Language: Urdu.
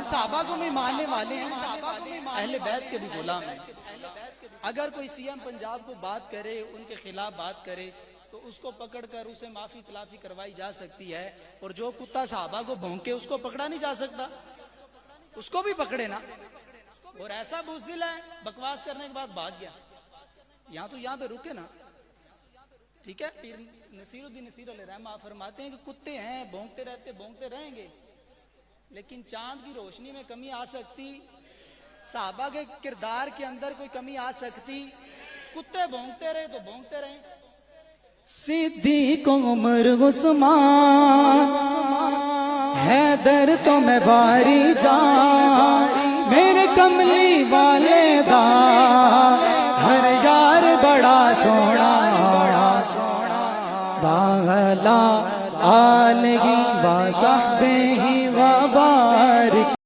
ہم صحابہ کو بھی ماننے والے ہیں، اہل بیت کے بھی غلام ہیں۔ اگر کوئی سی ایم پنجاب کو بات کرے، ان کے خلاف بات کرے تو اس کو پکڑ کر اسے معافی تلافی کروائی جا سکتی ہے، اور جو کتا صحابہ کو بھونکے اس کو پکڑا نہیں جا سکتا، اس کو بھی پکڑے نا۔ اور ایسا بزدل ہے بکواس کرنے کے بعد بھاگ گیا، یہاں پہ رکے نا، ٹھیک ہے۔ پیر نصیر الدین نصیر علیہ رحمہ فرماتے ہیں کہ کتے ہیں، بھونکتے رہیں گے، لیکن چاند کی روشنی میں کمی آ سکتی، صحابہ کے کردار کے اندر کوئی کمی آ سکتی؟ کتے بھونکتے رہے تو بھونکتے رہیں۔ صدیق عمر عثمان حیدر تو میں باری جان، میرے کملی والے دا ہر یار بڑا سونا، باغلا آلہی و صحبہ و باری